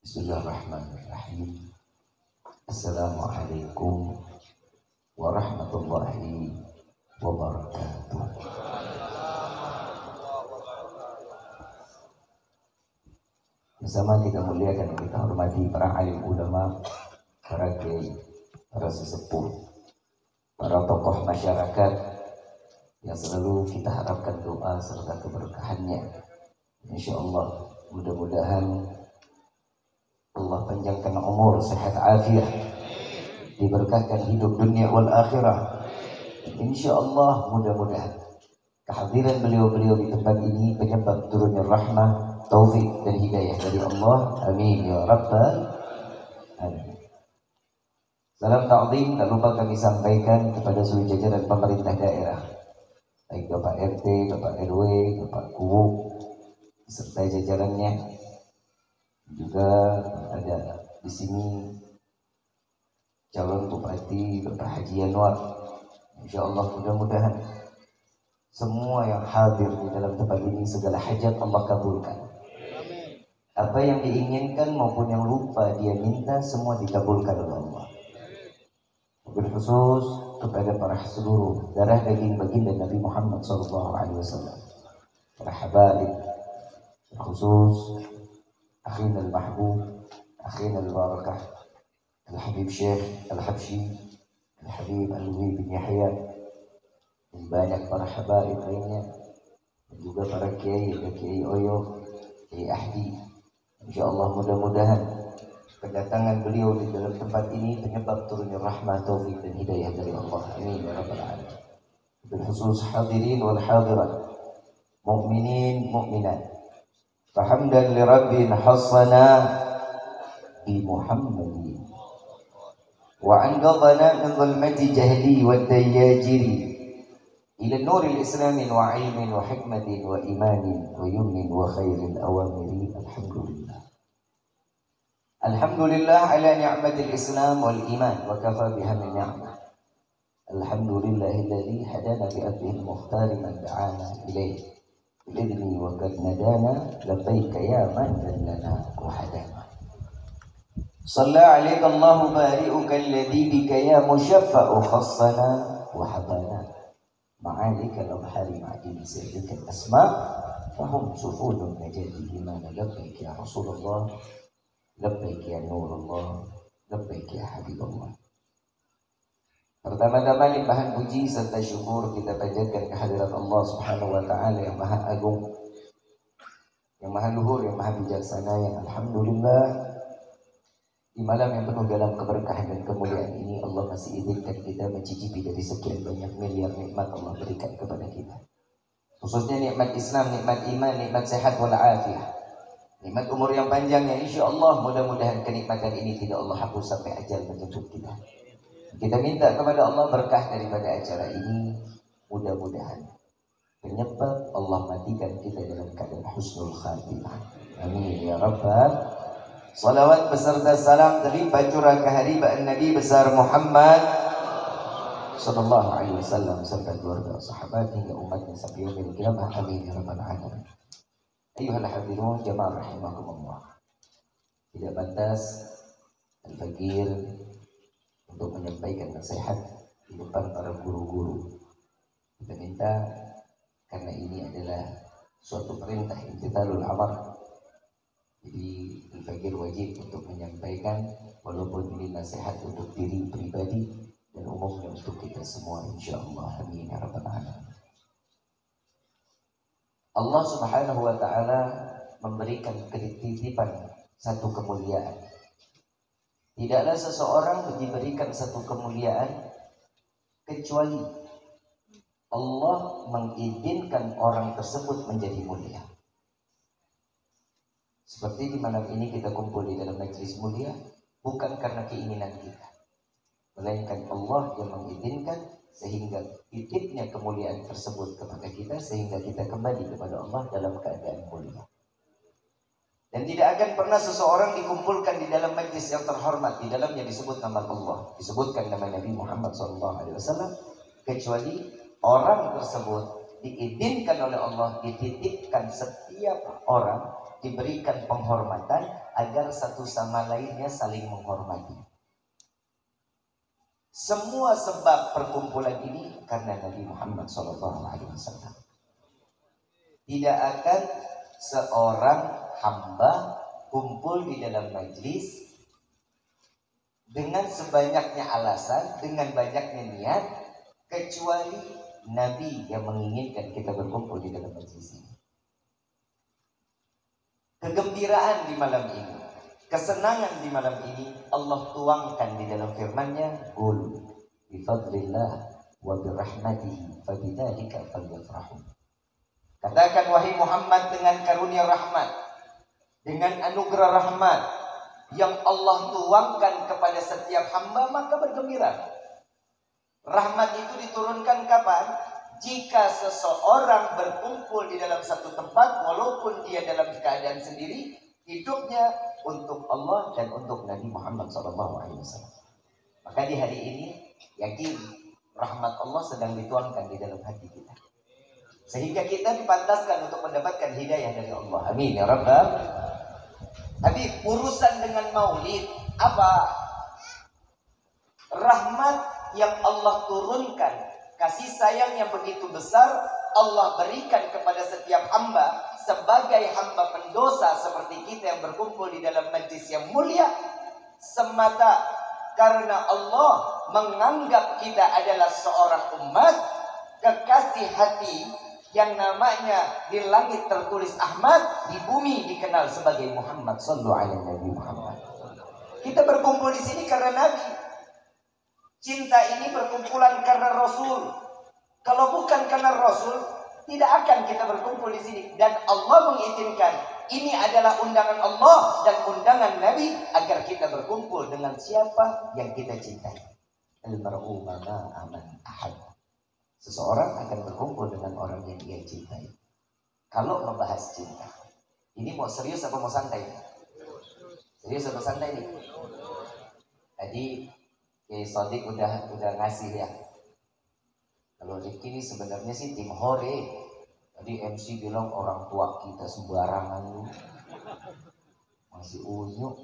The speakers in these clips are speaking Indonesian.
Bismillahirrahmanirrahim. Assalamualaikum warahmatullahi wabarakatuh. Bersama kita muliakan dan kita hormati para alim ulama, para kiai, para sesepuh, para tokoh masyarakat yang selalu kita harapkan doa serta keberkahannya. Insyaallah mudah-mudahan Allah panjangkan umur, sehat afiat, diberkahkan hidup dunia wal akhirah. Insyaallah mudah-mudahan kehadiran beliau-beliau di tempat ini penyebab turunnya rahmah, taufik dan hidayah dari Allah. Amin ya rabbal alamin. Salam ta'zim tak lupa kami sampaikan kepada seluruh jajaran pemerintah daerah, baik Bapak RT, Bapak RW, Bapak Kuwu serta jajarannya. Juga ada di sini calon bupati Bapak Haji Anwar. Insyaallah mudah-mudahan semua yang hadir di dalam tempat ini segala hajat Allah kabulkan. Apa yang diinginkan maupun yang lupa dia minta semua dikabulkan oleh Allah. Berkhusus kepada para seluruh darah daging baginda Nabi Muhammad SAW, para habaib, berkhusus akhina al-mahbub, akhina al-barakah, al-habib Syekh al-Habsyi, al-habib Alwi bin Yahya, dan banyak para habaib lainnya, dan juga para kiai, ada Kiai Oyo, Kiai Ahdi. Insyaallah mudah-mudahan kedatangan beliau di dalam tempat ini penyebab turunnya rahmah, taufik dan hidayah dari Allah. Amin ya rabbal alamin. Berkhusus hadirin wal hadirat, mukminin mukminat, fahamdan li rabbin hassana bi Muhammadin wa anqadhana min dhulmati jahli wa dayajiri ila nuril islamin wa ilmin wa hikmatin wa imanin wa yumnin wa khairil awamiri. Alhamdulillah ala ni'matil islam wal iman wa kafa biha min ni'mah. Alhamdulillahilladzi hadana bi abdihi al-mukhtar man da'ana ilayhi بإذني وقد ندانا لبيك يا من دلنا وحدانا. صلى عليك الله بارئك الذي بك يا مشفع خصنا وحبانا. معاليك الأبحار معدن سرك الأسماء فهم سفود النجاة إيمان. لبيك يا رسول الله، لبيك يا نور الله، لبيك يا حبيب الله. Pertama-tama limpahan puji serta syukur kita panjatkan kehadirat Allah Subhanahu wa taala yang Maha Agung, yang Maha Luhur, yang Maha Bijaksana, yang alhamdulillah di malam yang penuh dalam keberkahan dan kemuliaan ini Allah masih izinkan kita mencicipi dari sekian banyak miliar nikmat Allah berikan kepada kita. Khususnya nikmat Islam, nikmat iman, nikmat sehat wal afiah, nikmat umur yang panjang yang insyaallah mudah-mudahan kenikmatan ini tidak Allah hapus sampai ajal menjemput kita. Kita minta kepada Allah berkah daripada acara ini, mudah-mudahan penyebab Allah matikan kita dalam keadaan husnul khatimah. Amin ya rabbal. Salawat beserta salam terlimpah curah keharibaan Nabi besar Muhammad sallallahu alaihi wasallam serta keluarga sahabat hingga umatnya sampai yaumil qiyamah. Amin ya rabbal alamin. Ayuhal hadirun jamaah rahimakumullah. Tidak batas al-fakir untuk menyampaikan nasihat di depan para guru-guru. Kita minta karena ini adalah suatu perintah imtithalul amr. Jadi al-fakir wajib untuk menyampaikan walaupun ini nasihat untuk diri pribadi dan umumnya untuk kita semua insyaallah. Amin ya rabbal alamin. Allah Subhanahu wa taala memberikan ketitipan satu kemuliaan. Tidaklah seseorang diberikan satu kemuliaan kecuali Allah mengizinkan orang tersebut menjadi mulia. Seperti di malam ini kita kumpul di dalam majlis mulia bukan karena keinginan kita, melainkan Allah yang mengizinkan sehingga titipnya kemuliaan tersebut kepada kita sehingga kita kembali kepada Allah dalam keadaan mulia. Dan tidak akan pernah seseorang dikumpulkan di dalam majlis yang terhormat, di dalamnya disebut nama Allah, disebutkan nama Nabi Muhammad SAW, kecuali orang tersebut diizinkan oleh Allah, dititipkan setiap orang, diberikan penghormatan agar satu sama lainnya saling menghormati. Semua sebab perkumpulan ini karena Nabi Muhammad SAW. Tidak akan seorang hamba kumpul di dalam majlis dengan sebanyaknya alasan, dengan banyaknya niat, kecuali Nabi yang menginginkan kita berkumpul di dalam majlis ini. Kegembiraan di malam ini, kesenangan di malam ini Allah tuangkan di dalam firman-Nya, "Qul bi fadlillah wa bi rahmatihi fabidzalika falyafrahu." Katakan wahai Muhammad, dengan karunia rahmat, dengan anugerah rahmat yang Allah tuangkan kepada setiap hamba, maka bergembira. Rahmat itu diturunkan kapan? Jika seseorang berkumpul di dalam satu tempat, walaupun dia dalam keadaan sendiri, hidupnya untuk Allah dan untuk Nabi Muhammad SAW. Maka di hari ini, yakin rahmat Allah sedang dituangkan di dalam hati kita, sehingga kita dipantaskan untuk mendapatkan hidayah dari Allah. Amin ya Rabbal. Tapi urusan dengan maulid apa? Rahmat yang Allah turunkan, kasih sayang yang begitu besar Allah berikan kepada setiap hamba sebagai hamba pendosa seperti kita yang berkumpul di dalam majlis yang mulia, semata karena Allah menganggap kita adalah seorang umat kekasih hati yang namanya di langit tertulis Ahmad, di bumi dikenal sebagai Muhammad sallallahu alaihi Nabi Muhammad. Kita berkumpul di sini karena Nabi. Cinta ini berkumpulan karena Rasul. Kalau bukan karena Rasul, tidak akan kita berkumpul di sini. Dan Allah mengizinkan ini adalah undangan Allah dan undangan Nabi agar kita berkumpul dengan siapa yang kita cintai. Al-mar'u ma'a man ahad. Seseorang akan berkumpul dengan orang yang dia cintai. Kalau membahas cinta, ini mau serius apa mau santai? Serius atau santai nih? Tadi Sodik udah ngasih ya. Kalau Rifki ini sebenarnya sih tim hore. Tadi MC bilang orang tua kita sembarangan lu, masih unyuk.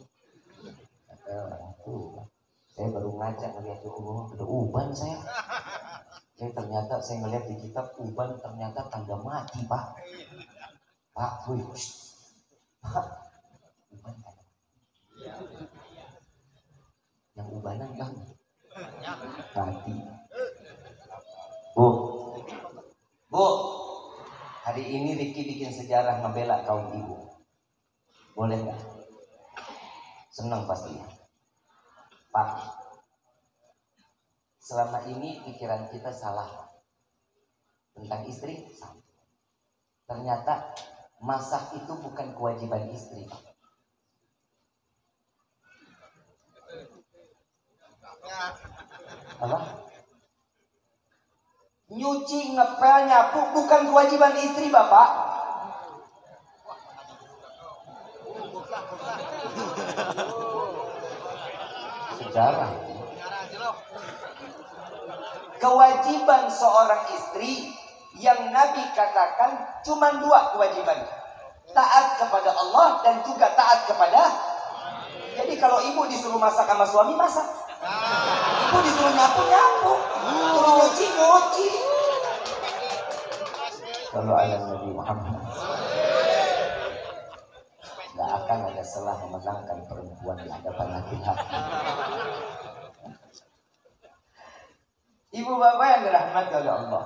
Kata orang tua. Saya baru ngajak ngeliat Allah, udah uban saya. Ternyata saya ngeliat di kitab uban ternyata tanda mati pak. Pak, wih, pak, uban kan? Yang ubanan bang, mati. Bu, hari ini Rifki bikin sejarah membela kaum ibu. Boleh nggak? Senang pastinya. Pak, selama ini pikiran kita salah tentang istri. Ternyata masak itu bukan kewajiban istri. Apa? Nyuci, ngepel, nyapu bukan kewajiban istri, Bapak. Sejarah. Kewajiban seorang istri yang Nabi katakan cuma dua kewajiban. Taat kepada Allah dan juga taat kepada. Jadi kalau ibu disuruh masak sama suami, masak. Ibu disuruh nyapu, nyapu. Suruh nyuci, nyuci. Kalau ada Nabi Muhammad, gak akan ada salah memenangkan perempuan di hadapan laki-laki. Ibu bapak yang dirahmati oleh Allah,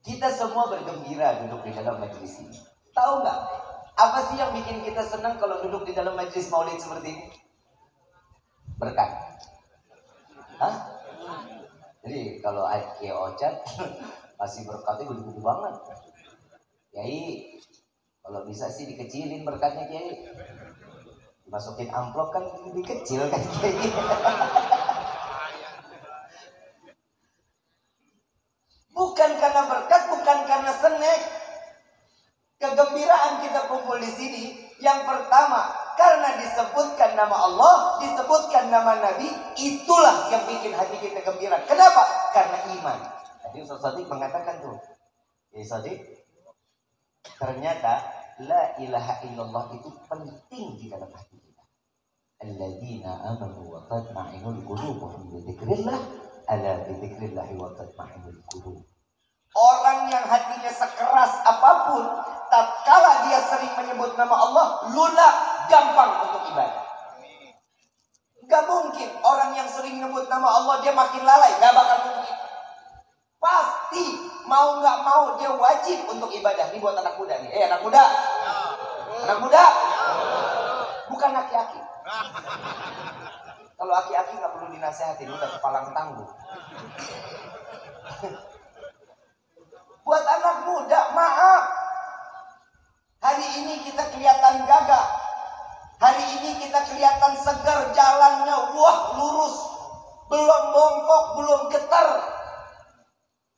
kita semua bergembira duduk di dalam majelis ini. Tahu nggak apa sih yang bikin kita senang kalau duduk di dalam majelis maulid seperti ini? Berkat. Hah? Jadi kalau Kiai Ocat masih berkatnya gede-gede banget. Kiai kalau bisa sih dikecilin berkatnya Kiai. Dimasukin amplop kan lebih kecil kan Kiai. Bukan karena berkat, bukan karena senek. Kegembiraan kita kumpul di sini yang pertama karena disebutkan nama Allah, disebutkan nama Nabi, itulah yang bikin hati kita gembira. Kenapa? Karena iman. Tadi Ustaz Sodik mengatakan tuh, Sodik, ternyata la ilaha illallah itu penting di dalam hati kita. Alladzina amanu wa tatma'innul qulubuhum bi dzikrillah, ala bi dzikrillah wa tatma'innul qulub. Orang yang hatinya sekeras apapun, tatkala dia sering menyebut nama Allah, lunak, gampang untuk ibadah. Gak mungkin orang yang sering menyebut nama Allah dia makin lalai, gak bakal mungkin. Pasti mau gak mau dia wajib untuk ibadah. Ini buat anak muda nih. Anak muda, anak muda, bukan laki-laki. Kalau laki-laki gak perlu dinasehatin, udah kepalang tangguh. Buat anak muda, maaf. Hari ini kita kelihatan gagah. Hari ini kita kelihatan segar, jalannya wah lurus. Belum bongkok, belum getar.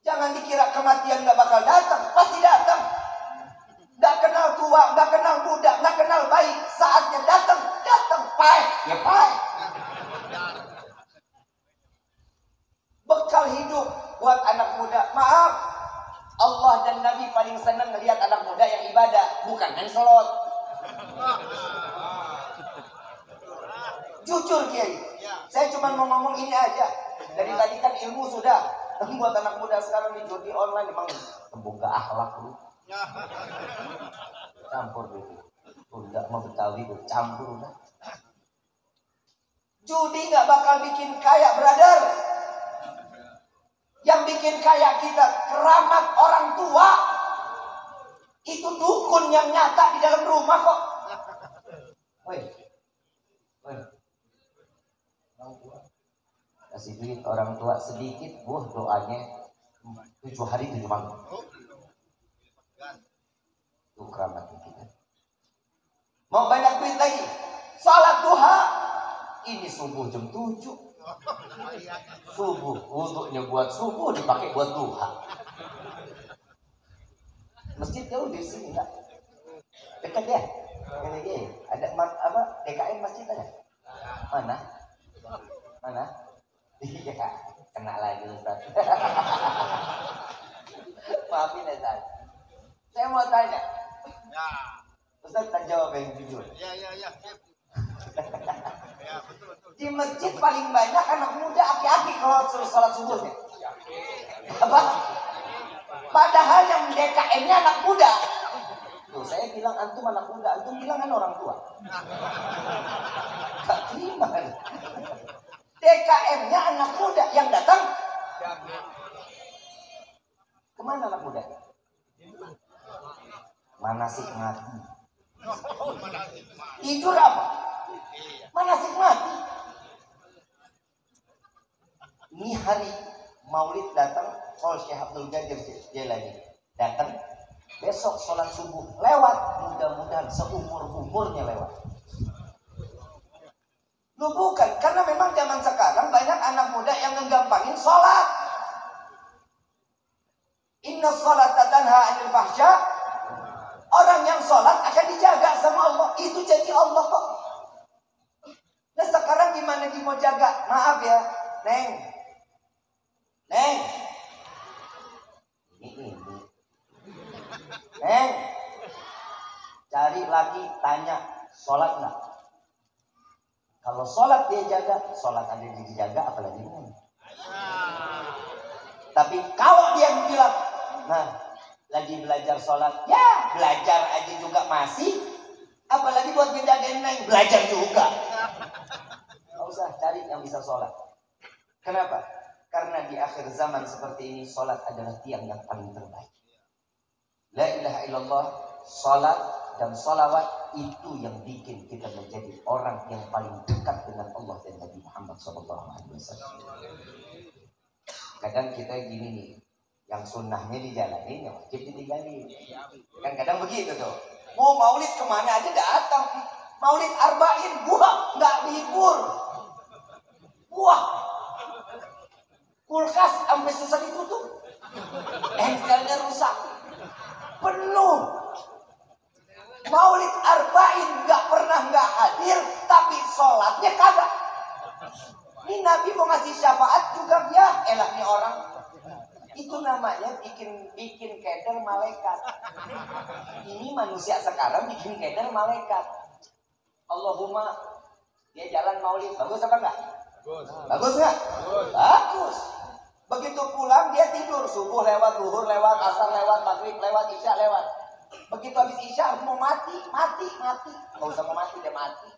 Jangan dikira kematian gak bakal datang. Pasti datang. Gak kenal tua, gak kenal muda, gak kenal baik. Saatnya datang, datang. Pahit, ya pahit. Bekal hidup buat anak muda. Maaf. Allah dan Nabi paling senang melihat anak muda yang ibadah, bukan yang selot. Jujur Kiai, saya cuma mau ngomong ini aja. Dari tadi kan ilmu sudah. Buat anak muda sekarang di judi online memang membuka akhlak lu. Campur gitu. Udah mau Betawi gue campur udah. Judi nggak bakal bikin kaya, brother. Yang bikin kaya kita keramat orang tua. Itu dukun yang nyata di dalam rumah kok. Woi. Orang tua. Kasih duit orang tua sedikit, doanya 7 hari 7 malam. Itu keramat kita. Mau banyak duit lagi? Salat duha. Ini subuh jam 7. Subuh, wuduknya buat subuh dipakai buat duha. Masjid jauh di sini enggak? Dekat ya? Ada apa? DKM masjid ada? Mana? Mana? Iya, kena lagi Ustaz. Maafin ya Ustaz. Saya mau tanya. Ustaz tak jawab yang jujur. Ya. Di masjid paling banyak anak muda aki-aki kalau suruh sholat subuhnya. Apa? Padahal yang DKM-nya anak muda. Tuh, saya bilang antum anak muda, antum bilang kan orang tua. Gak terima. DKM-nya anak muda yang datang. Kemana anak muda? Manasik mati. Tidur apa? Manasik mati. Ini hari Maulid datang, Syekh Abdul Qadir Jailani datang. Besok sholat subuh lewat, mudah-mudahan seumur-umurnya lewat. Lu bukan, karena memang zaman sekarang banyak anak muda yang ngegampangin sholat. Inna sholata tanha anil fahsya. Orang yang sholat akan dijaga sama Allah. Itu janji Allah kok. Nah sekarang gimana dia mau jaga? Maaf ya, Neng. Neng, cari lagi, tanya, sholat nggak? Kalau sholat dia jaga, sholat ada dijaga, apalagi Neng. Tapi kalau dia bilang, nah, lagi belajar sholat, ya belajar aja juga masih, apalagi buat ngejagain Neng, belajar juga. Nggak usah cari yang bisa sholat. Kenapa? Karena di akhir zaman seperti ini, sholat adalah tiang yang paling terbaik. La ilaha illallah, sholat dan sholawat itu yang bikin kita menjadi orang yang paling dekat dengan Allah dan Nabi Muhammad SAW. Kadang kita gini nih, yang sunnahnya dijalanin, yang wajib ditinggalin. Kan kadang begitu tuh. Mau maulid kemana aja datang. Maulid arba'in, buah, nggak libur. Buah. Kulkas sampai susah ditutup. Engselnya rusak. Penuh. Maulid arba'in nggak pernah nggak hadir, tapi sholatnya kagak. Ini Nabi mau ngasih syafaat juga ya, elah nih orang. Itu namanya bikin keder malaikat. Ini manusia sekarang bikin keder malaikat. Allahumma, dia jalan maulid, bagus apa enggak? Bagus enggak? Bagus. Begitu pulang dia tidur, subuh lewat, zuhur lewat, asar lewat, maghrib lewat, isya lewat. Begitu habis isya mau mati. Nggak usah mau mati, dia mati.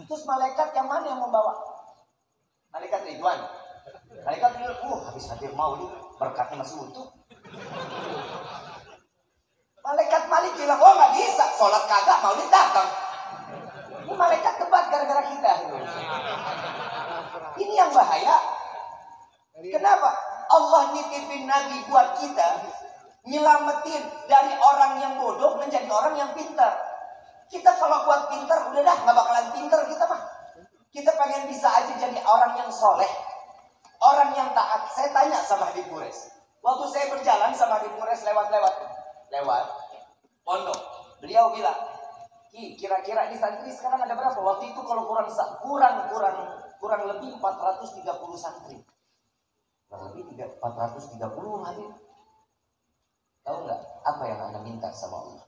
Terus malaikat yang mana yang membawa? Malaikat Ridwan. Malaikat Ridwan, habis hadir maulid, berkatnya masih utuh. Malaikat Malik bilang, oh nggak bisa, sholat kagak, maulid datang. Ini malaikat debat gara-gara kita. Ini yang bahaya. Kenapa? Allah nitipin Nabi buat kita, nyelamatin dari orang yang bodoh menjadi orang yang pintar. Kita kalau buat pintar, udah dah nggak bakalan pintar kita mah. Kita pengen bisa aja jadi orang yang soleh, orang yang taat. Saya tanya sama Habib Bures, waktu saya berjalan sama Habib Bures lewat pondok, beliau bilang, kira-kira di santri sekarang ada berapa? Waktu itu kalau kurang lebih 430 santri. Kurang lebih 430 Habib. Tahu nggak apa yang Anda minta sama Allah?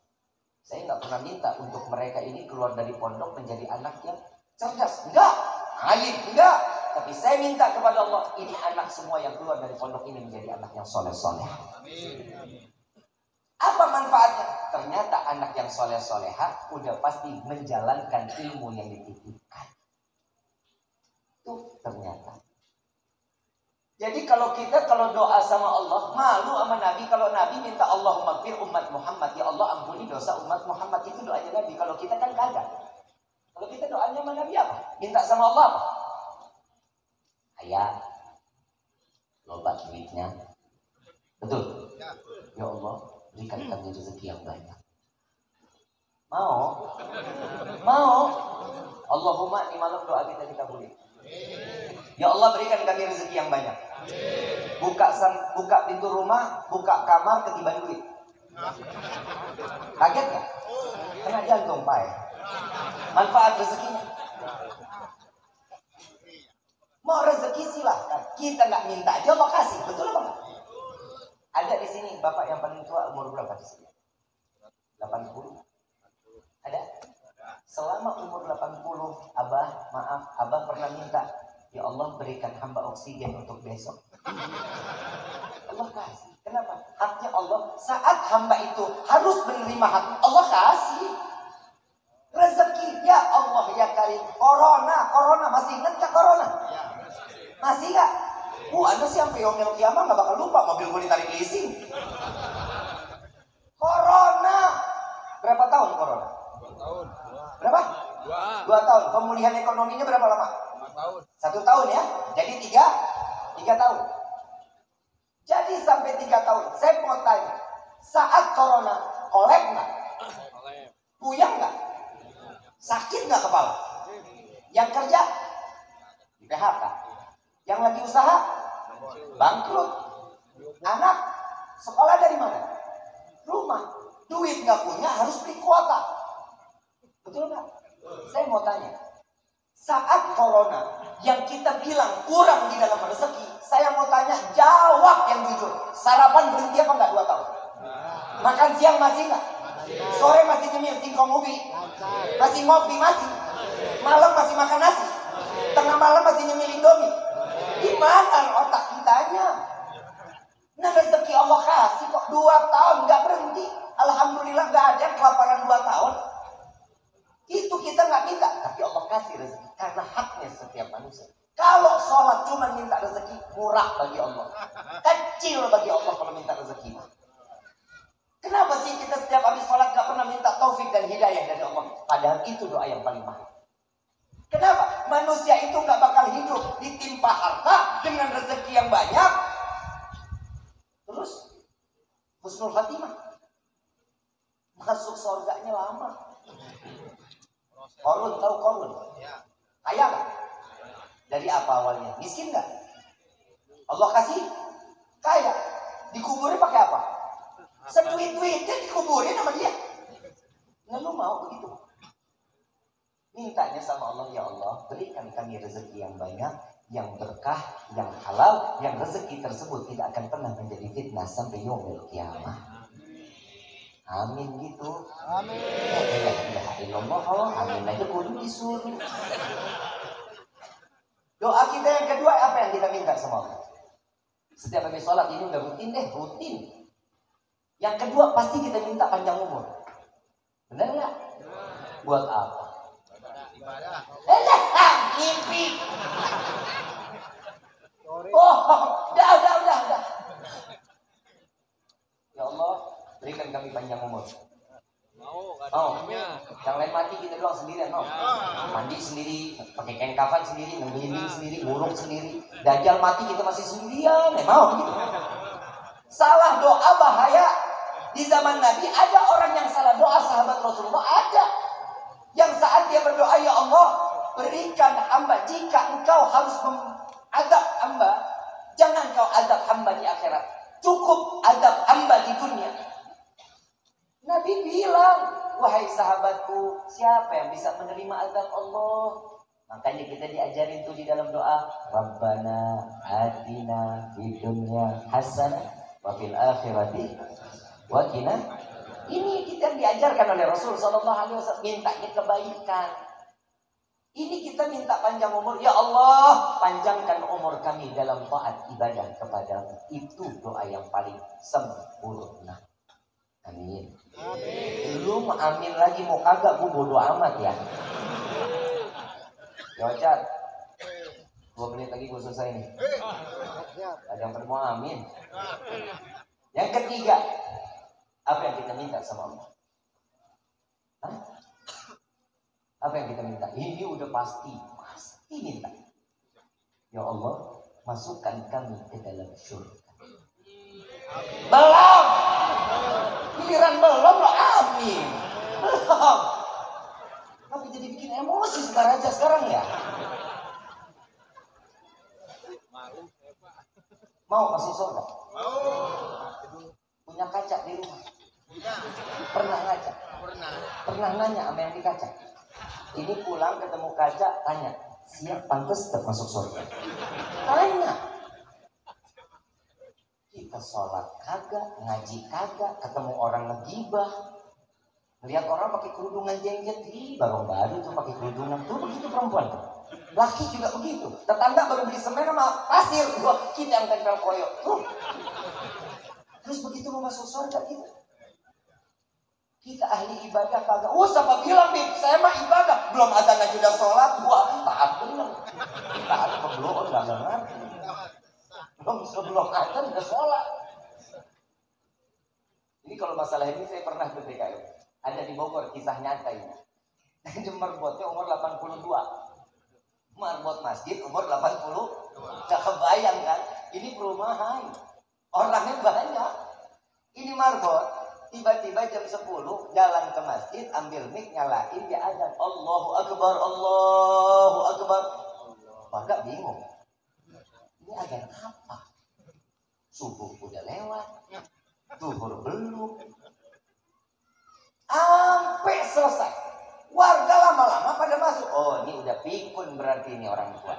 Saya nggak pernah minta untuk mereka ini keluar dari pondok menjadi anak yang cerdas, enggak, alim, enggak. Tapi saya minta kepada Allah, ini anak semua yang keluar dari pondok ini menjadi anak yang soleh-soleh. Apa manfaatnya? Ternyata anak yang soleh-soleha udah pasti menjalankan ilmu yang dititipkan. Itu ternyata. Jadi kalau doa sama Allah, malu sama Nabi. Kalau Nabi minta Allahumma fir umat Muhammad, ya Allah ampuni dosa umat Muhammad, itu doanya Nabi. Kalau kita kan kagak. Kalau kita doanya sama Nabi apa? Minta sama Allah apa? Ayah, lobat duitnya. Betul? Ya Allah, berikan kami rezeki yang banyak. Mau? Allahumma, ini malam doa kita dikabulin. Ya Allah, berikan kami rezeki yang banyak. Buka pintu rumah, buka kamar, ketiban duit. Kaget gak? Kena jantung, Pak. Manfaat rezekinya. Mau rezeki silahkan. Kita nggak minta aja, Allah kasih. Betul apa enggak? Ada di sini bapak yang paling tua, umur berapa di sini? 80. Ada? Selama umur 80, Abah pernah minta, ya Allah berikan hamba oksigen untuk besok. Allah kasih. Kenapa? Haknya Allah. Saat hamba itu harus menerima hak, Allah kasih. Rezeki, ya Allah ya Karim. Corona, masih ingat gak corona? Masih gak? Anda sih sampai yaumil kiamah gak bakal lupa mobil gue ditarik leasing. Corona. Berapa tahun corona? 2 tahun. Berapa? 2 tahun. Pemulihan ekonominya berapa lama? 5 tahun. 1 tahun ya. Jadi 3 tahun. Jadi sampai 3 tahun. Saya mau tanya, saat corona kolek nggak? Puyeng nggak? Sakit nggak kepala? Yang kerja di PHK. Yang lagi usaha bangkrut. Anak sekolah dari mana? Rumah. Duit nggak punya, harus beli kuota. Betul nggak? Saya mau tanya, saat corona yang kita bilang kurang di dalam rezeki, saya mau tanya, jawab yang jujur. Sarapan berhenti apa enggak 2 tahun? Makan siang masih enggak? Sore masih nyemil singkong ubi? Masih ngopi masih? Malam masih makan nasi? Tengah malam masih nyemil indomie? Gimana otak kitanya? Nah rezeki Allah kasih kok 2 tahun enggak berhenti. Alhamdulillah enggak ada kelaparan 2 tahun. Itu kita nggak minta, tapi Allah kasih rezeki karena haknya setiap manusia. Kalau sholat cuma minta rezeki, murah bagi Allah, kecil bagi Allah kalau minta rezeki. Kenapa sih kita setiap habis sholat nggak pernah minta taufik dan hidayah dari Allah? Padahal itu doa yang paling mahal. Kenapa? Manusia itu nggak bakal hidup ditimpa harta dengan rezeki yang banyak, terus husnul khatimah, masuk surganya lama. Korun, tahu korun? Kaya gak? Dari apa awalnya? Miskin gak? Allah kasih kaya. Dikuburin pakai apa? Seduit-duitnya dikuburin sama dia. Nggak, lu mau begitu? Mintanya sama Allah, ya Allah berikan kami rezeki yang banyak yang berkah, yang halal, yang rezeki tersebut tidak akan pernah menjadi fitnah sampai yaumil qiyamah. Amin gitu. Amin. La ilaha illallah. Amin aja kudu disuruh. Doa kita yang kedua apa yang kita minta sama Allah? Setiap habis sholat ini udah rutin deh, rutin. Yang kedua pasti kita minta panjang umur. Benar nggak? Buat apa? Ibadah. Mimpi. Oh, udah. Ya Allah, berikan kami panjang umur. Mau, yang lain mati kita doang sendirian, mau. Mandi sendiri, pakai kain kafan sendiri, ngelinding sendiri, ngurung sendiri. Dajjal mati kita masih sendirian, mau gitu. Salah doa bahaya. Di zaman Nabi ada orang yang salah doa, sahabat Rasulullah ada. Yang saat dia berdoa, ya Allah, berikan hamba, jika engkau harus mengadab hamba, jangan kau adab hamba di akhirat, cukup adab hamba di dunia. Nabi bilang, wahai sahabatku, siapa yang bisa menerima adab Allah? Makanya kita diajarin tuh di dalam doa, Rabbana atina fid dunya hasanah wa fil akhirati wa qina. Ini kita diajarkan oleh Rasul sallallahu alaihi wasallam, mintanya kebaikan. Ini kita minta panjang umur, ya Allah, panjangkan umur kami dalam taat ibadah kepadamu. Itu doa yang paling sempurna. Amin. Belum amin lagi mau kagak, gue bodo amat ya. Ya Ocat, 2 menit lagi gue selesai nih. Ada yang mau amin. Yang ketiga, apa yang kita minta sama Allah? Hah? Apa yang kita minta? Ini udah pasti minta. Ya Allah, masukkan kami ke dalam surga. Belum. Giliran belum lo amin. Belum. Tapi jadi bikin emosi sekarang aja sekarang ya. Mau masuk surga? Mau. Punya kaca di rumah? Pernah ngaca? Pernah nanya sama yang di kaca? Ini pulang ketemu kaca, tanya, siap pantas tetap masuk surga? Tanya. Kita sholat kagak, ngaji kagak, ketemu orang ngegibah, lihat orang pakai kerudungan jengjet, baru tuh pakai kerudungan tuh begitu perempuan. Laki juga begitu. Tetangga baru beli semen sama pasir, kita yang tempel koyok tuh. Terus begitu mau masuk surga kita ahli ibadah kagak. Siapa bilang nih, saya mah ibadah, belum ada aja udah sholat, taat bener. Taat apa belum, nggak ngerti. Sebelum azan udah sholat. Ini kalau masalah ini saya pernah ke DKM. Ada di Bogor, kisah nyata ini. Di marbotnya umur 82. Marbot masjid umur 80. Gak kebayang kan? Ini perumahan. Orangnya banyak. Ini marbot. Tiba-tiba jam 10 jalan ke masjid, ambil mic, nyalain, dia azan. Allahu Akbar, Allahu Akbar. Warga bingung. Ini azan apa? Subuh udah lewat, zuhur belum. Sampai selesai. Warga lama-lama pada masuk. Oh, ini udah pikun berarti ini orang tua.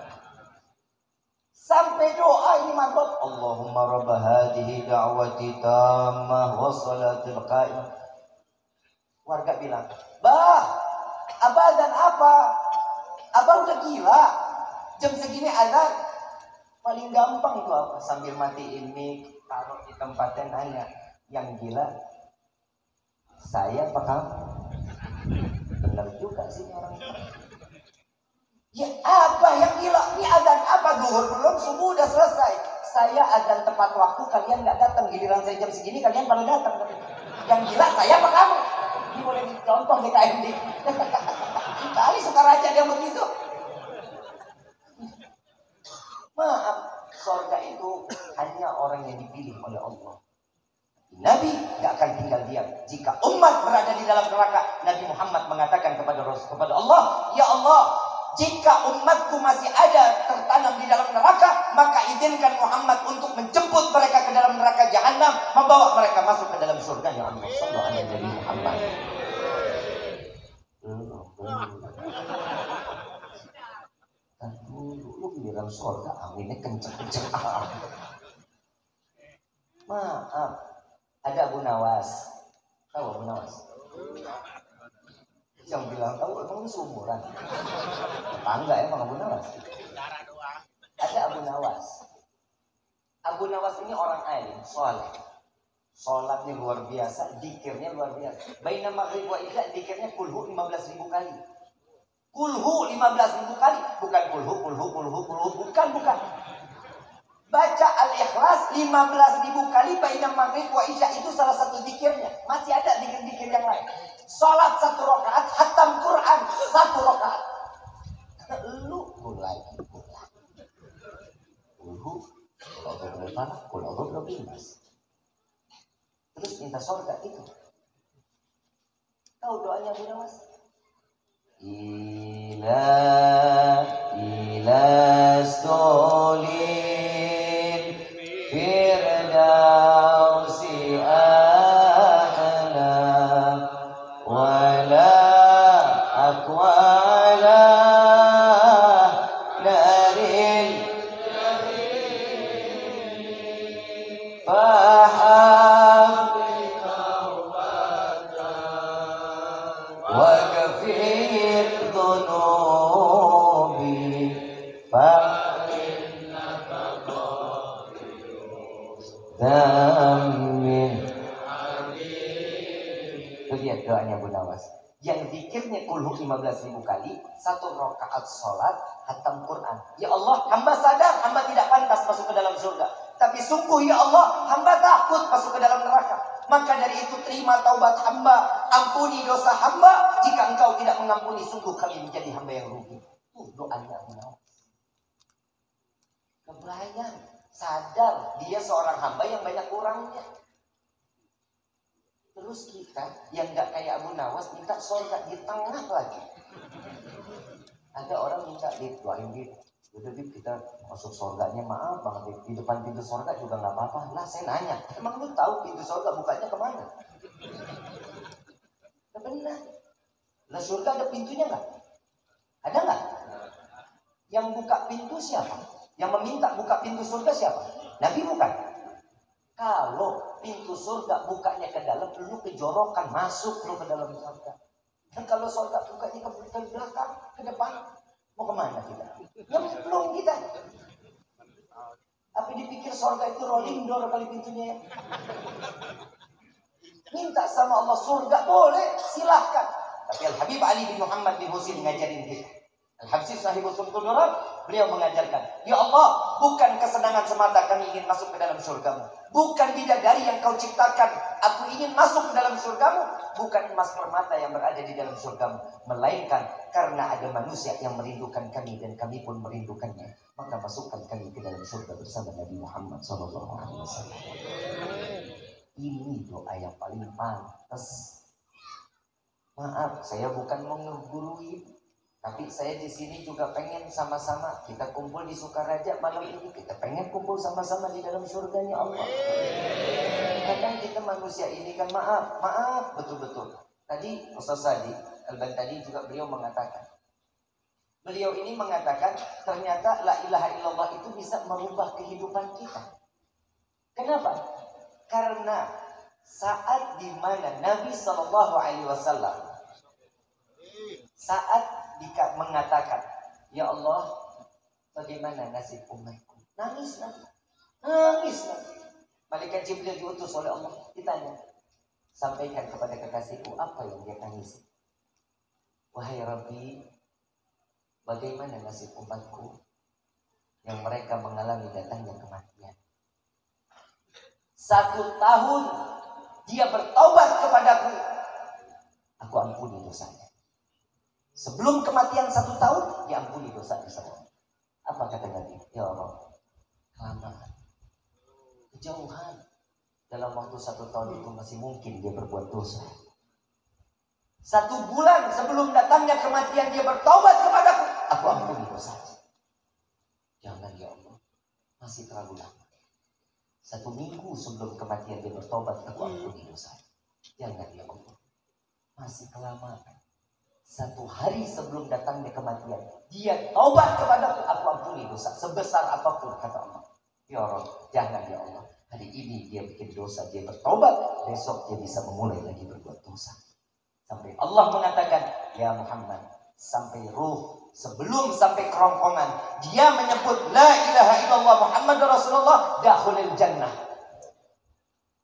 Sampai doa ini mantap. Allahumma rabba hadhihi da'wati tammah wa salatil qa'imah. Warga bilang, "Bah, Abah dan apa? Abah udah gila. Jam segini azan." Paling gampang tuh apa? Sambil matiin mic, taruh di tempatnya, nanya, "Yang gila saya apa kamu?" Bener juga sih orang itu. Ya apa yang gila? Ini azan apa? Zuhur belum, subuh udah selesai. Saya azan tepat waktu, kalian nggak datang. Giliran saya jam segini, kalian pada datang. Yang gila saya apa kamu? Ini boleh dicontoh di KMD. Kali suka raja dia begitu. Maaf, surga itu hanya orang yang dipilih oleh Allah. Nabi gak akan tinggal diam. Jika umat berada di dalam neraka, Nabi Muhammad mengatakan kepada Allah, "Ya Allah, jika umatku masih ada tertanam di dalam neraka, maka izinkan Muhammad untuk menjemput mereka ke dalam neraka jahanam, membawa mereka masuk ke dalam surga." Ya Allah, sallallahu alaihi Muhammad. Lu dalam surga, aminnya kenceng-kenceng. Maaf, ada Abu Nawas. Tahu Abu Nawas? Yang bilang tahu emang seumuran. Tetangga emang Abu Nawas. Ada Abu Nawas. Abu Nawas ini orang alim, soleh. Sholatnya luar biasa, dikirnya luar biasa. Baina maghrib wa isya dikirnya kulhu 15.000 kali. Kulhu 15.000 kali, bukan kulhu, bukan. Baca Al-Ikhlas 15.000 kali baina maghrib wa isya, itu salah satu dikirnya. Masih ada dikir-dikir yang lain. Sholat 1 rakaat, khatam Quran 1 rakaat. Lu mulai. Kulhu, kulhu binas. Terus minta surga itu. Tahu doanya Abu Nawas? Ila stolil firdausi a'la wala aqwala naril faham وكفير ذنوبي فإنك ذنب. Itu dia doanya Abu Nawas. Yang dikirnya kulhu 15.000 kali, 1 rakaat sholat, khatam Quran. Ya Allah, hamba sadar hamba tidak pantas masuk ke dalam surga. Tapi sungguh ya Allah, hamba takut masuk ke dalam neraka. Maka dari itu terima taubat hamba, ampuni dosa hamba. Jika engkau tidak mengampuni, sungguh kami menjadi hamba yang rugi. Doanya Abu Nawas. Kebayang, sadar dia seorang hamba yang banyak kurangnya. Terus kita yang gak kayak Abu Nawas minta surga di tengah lagi. Ada orang minta doain gitu. Udah kita masuk surganya, maaf banget di depan pintu surga juga nggak apa-apa. Lah saya nanya, emang lu tahu pintu surga bukanya kemana? Nah, benar. Lah surga ada pintunya nggak? Ada nggak? Yang buka pintu siapa? Yang meminta buka pintu surga siapa? Nabi bukan? Kalau pintu surga bukanya ke dalam, lu kejorokan masuk lu ke dalam surga. Dan kalau surga bukanya ke belakang, ke depan, mau kemana kita? Nyemplung kita. Apa dipikir surga itu rolling door kali pintunya? Minta sama Allah surga boleh, silahkan. Tapi Al-Habib Ali bin Muhammad bin Husin ngajarin kita. Al-Habib Sahibul Sultan, beliau mengajarkan, ya Allah, bukan kesenangan semata kami ingin masuk ke dalam surgamu. Bukan bidadari yang kau ciptakan aku ingin masuk ke dalam surgamu. Bukan emas permata yang berada di dalam surgamu. Melainkan karena ada manusia yang merindukan kami dan kami pun merindukannya. Maka masukkan kami ke dalam surga bersama Nabi Muhammad SAW. Ini doa yang paling pantas. Maaf, saya bukan mau ngegurui, tapi saya di sini juga pengen sama-sama kita kumpul di Sukaraja malam ini. Kita pengen kumpul sama-sama di dalam surganya Allah. Kadang kita manusia ini kan maaf betul-betul. Tadi Ustaz Sadi Al-Bantani juga beliau mengatakan. Beliau ini mengatakan ternyata la ilaha illallah itu bisa merubah kehidupan kita. Kenapa? Karena saat di mana Nabi SAW saat mengatakan, ya Allah, bagaimana nasib umatku? Nangis. Malaikat Jibril diutus oleh Allah, ditanya, sampaikan kepada kekasihku apa yang dia tangisi. Wahai Rabbi, bagaimana nasib umatku yang mereka mengalami datangnya kematian? 1 tahun dia bertaubat kepadaku, aku ampuni dosanya. Sebelum kematian 1 tahun, diampuni dosa-dosa. Apa kata Nabi? Ya Allah, kelamaan, kejauhan. Dalam waktu 1 tahun itu masih mungkin dia berbuat dosa. 1 bulan sebelum datangnya kematian dia bertaubat kepadaku, aku ampuni dosanya. Jangan ya Allah, masih terlalu lama. 1 minggu sebelum kematian dia bertobat, aku ampuni dosa. Jangan ya Allah, masih kelamaan. Satu hari sebelum datangnya kematian, dia taubat kepada aku ampuni dosa sebesar apapun, kata Allah. Ya Allah, jangan ya Allah. Hari ini dia bikin dosa, dia bertobat, besok dia bisa memulai lagi berbuat dosa. Sampai Allah mengatakan, ya Muhammad, sampai ruh, sebelum sampai kerongkongan, dia menyebut la ilaha illallah Muhammad Rasulullah, dakhulil jannah.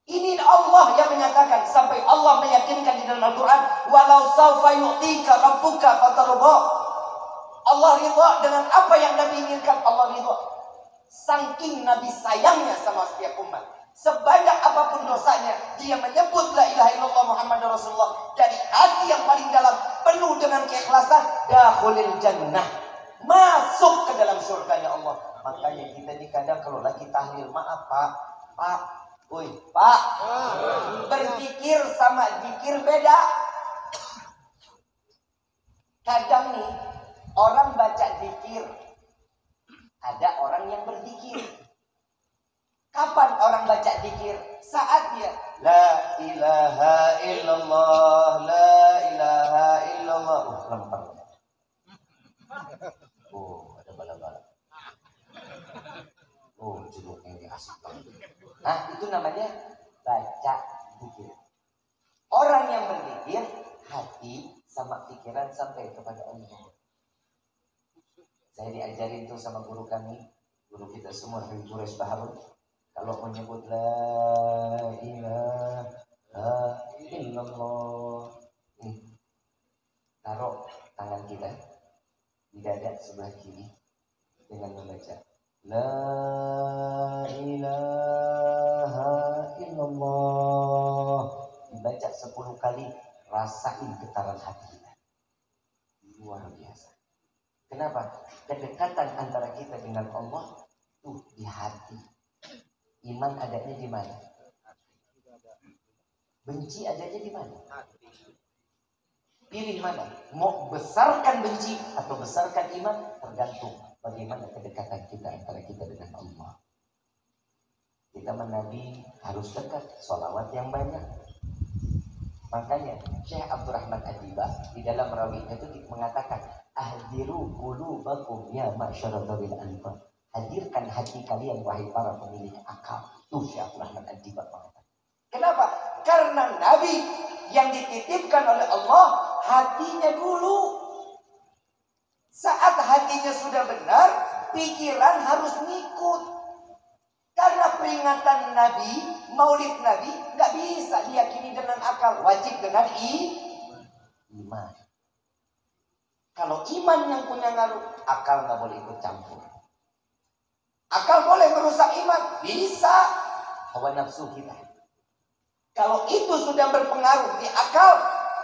Ini Allah yang menyatakan, sampai Allah meyakinkan di dalam Al-Quran, walau sawfa yu'tika rabbuka fatarudha. Allah ridha dengan apa yang Nabi inginkan, Allah ridha. Saking Nabi sayangnya sama setiap umat, sebanyak apapun dosanya, dia menyebut la ilaha illallah Muhammad Rasulullah dari hati yang paling dalam, penuh dengan keikhlasan, dakhulil jannah, masuk ke dalam surganya Allah. Makanya kita ini kadang kalau lagi tahlil, maaf Pak, woi Pak, berzikir sama zikir beda. Kadang nih orang baca zikir, ada orang yang berzikir. Kapan orang baca zikir? Saat dia la ilaha illallah, la ilaha illallah. Lempar. Oh, ada bala-bala. Oh, judulnya ini asik banget. Nah, itu namanya baca zikir. Orang yang berzikir, hati sama pikiran sampai kepada Allah. Saya diajarin tuh sama guru kami, guru kita semua, Habib Quraish Baharun. Kalau menyebut la ilaha illallah, taruh tangan kita di dada sebelah kiri dengan membaca la ilaha illallah. Dibaca 10 kali, rasain getaran hati kita. Luar biasa. Kenapa? Kedekatan antara kita dengan Allah tuh di hati. Iman adanya di mana? Benci adanya di mana? Pilih mana? Mau besarkan benci atau besarkan iman, tergantung bagaimana kedekatan kita antara kita dengan Allah. Kita menabi harus dekat, sholawat yang banyak. Makanya Syekh Abdurrahman Adibah di dalam rawinya itu mengatakan, ahdiru qulubakum ya ma'syaratul albab. Hadirkan hati kalian wahai para pemilik akal. Tuh Syekh Abdurrahman Adibah mengatakan. Kenapa? Karena Nabi yang dititipkan oleh Allah hatinya dulu. Saat hatinya sudah benar, pikiran harus ngikut. Karena peringatan Nabi, maulid Nabi, nggak bisa diyakini dengan akal, wajib dengan iman. Kalau iman yang punya ngaruh, akal nggak boleh ikut campur. Akal boleh merusak iman, bisa hawa nafsu kita. Kalau itu sudah berpengaruh di akal,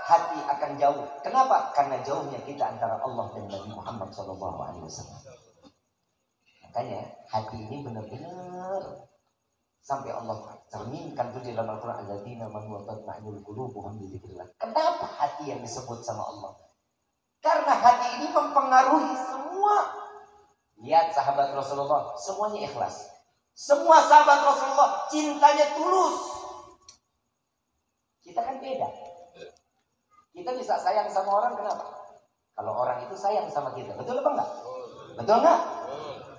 hati akan jauh. Kenapa? Karena jauhnya kita antara Allah dan Nabi Muhammad SAW. Makanya hati ini benar-benar sampai Allah cerminkan itu di dalam Al-Quran, alladzina amanu wa tatma'innul qulubuhum bi dzikrillah. Kenapa hati yang disebut sama Allah? Karena hati ini mempengaruhi semua. Lihat sahabat Rasulullah, semuanya ikhlas. Semua sahabat Rasulullah cintanya tulus. Kita kan beda. Kita bisa sayang sama orang, kenapa? Kalau orang itu sayang sama kita, betul apa enggak? Betul enggak?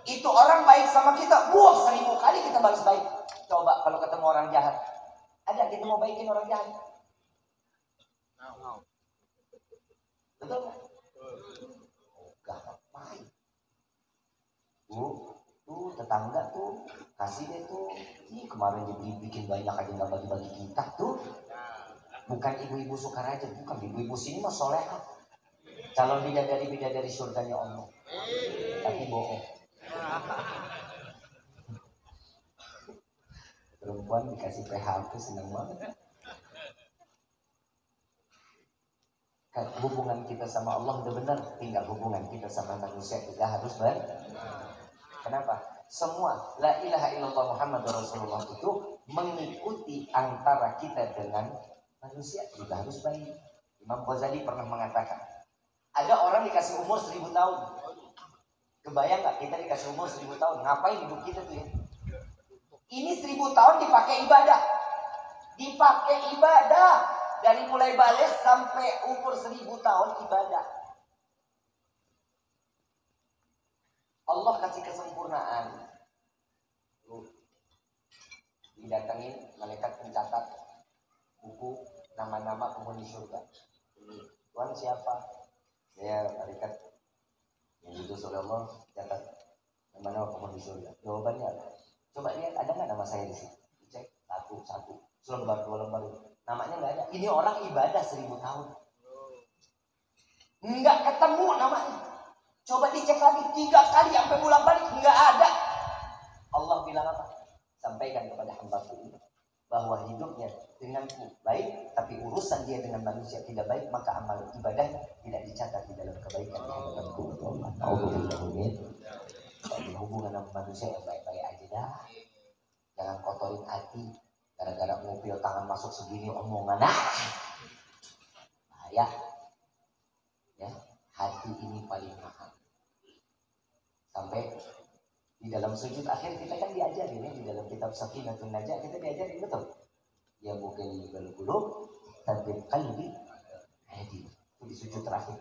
Itu orang baik sama kita, 1000 kali kita balas baik. Coba kalau ketemu orang jahat, ada kita mau baikin orang jahat? Betul enggak? Enggak ngapain. Tuh tetangga tuh kasih deh tuh. Ih, kemarin bikin banyak aja nggak bagi-bagi kita tuh. Bukan ibu-ibu Sukaraja, bukan ibu-ibu sini mah soleha. Calon bidadari surganya Allah. Tapi bohong. Perempuan dikasih PHP senang banget. Hubungan kita sama Allah udah benar, tinggal hubungan kita sama manusia kita harus benar. Kenapa? Semua la ilaha illallah Muhammad Rasulullah itu mengikuti antara kita dengan manusia, juga harus baik. Imam Ghazali pernah mengatakan, ada orang dikasih umur 1000 tahun. Kebayang gak kita dikasih umur 1000 tahun? Ngapain hidup kita tuh ya? Ini 1000 tahun dipakai ibadah. Dipakai ibadah. dari mulai balik sampai umur 1000 tahun ibadah. Allah kasih kesempurnaan. Didatengin malaikat pencatat buku nama-nama penghuni surga. Tuhan siapa? Saya malaikat yang diutus oleh Allah, catat nama-nama penghuni surga. Jawabannya apa? Coba lihat ada nggak nama saya di sini? Dicek satu, selembar dua lembar. Namanya nggak ada. Ini orang ibadah 1000 tahun. Nggak ketemu namanya. Coba dicek lagi 3 kali sampai bolak balik nggak ada. Allah bilang apa? Sampaikan kepada hambaku ini bahwa hidupnya denganku baik, tapi urusan dia dengan manusia tidak baik, maka amal ibadah tidak dicatat di dalam kebaikan di hadapanku. Hubungan dengan manusia yang baik-baik aja dah. Jangan kotorin hati gara-gara mobil tangan masuk segini omongan bahaya ya. Hati ini paling mahal. Sampai di dalam sujud akhir kita kan diajarin ya, di dalam kitab Safinatun Najah kita diajarin betul ya, bukan di qulub tapi qalbi hadi. Itu di sujud terakhir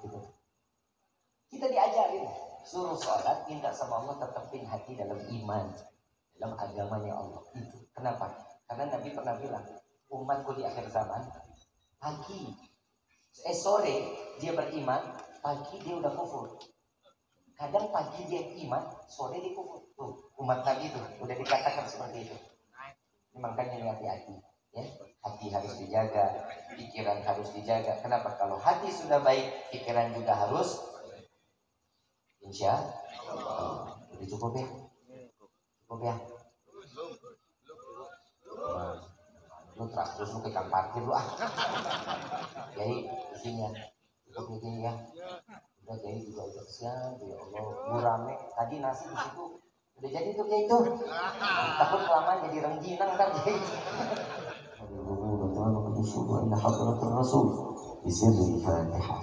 kita diajarin suruh sholat minta sama Allah tetapin hati dalam iman, dalam agamanya Allah. Itu kenapa? Karena Nabi pernah bilang umatku di akhir zaman sore dia beriman, pagi dia udah kufur. Kadang pagi dia iman, sore dia kufur. Tuh umat Nabi itu udah dikatakan seperti itu. Makanya hati-hati ya, hati harus dijaga, pikiran harus dijaga. Kenapa? Kalau hati sudah baik, pikiran juga harus. Insya Allah. Udah cukup ya? Cukup ya? Lu terus lu ke kang parkir lu Jadi isinya cukup ini ya. Udah jadi juga udah siang, ya Allah. Gurame tadi nasi di situ udah jadi tuh kayak itu. Takut kelamaan jadi rengginang kan jadi. Inna hadratur Rasul bisirri Fatihah.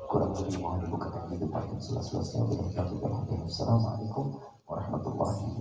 Kurang lebih mohon dibukakan di depan seluas-luasnya. Assalamualaikum warahmatullahi wabarakatuh.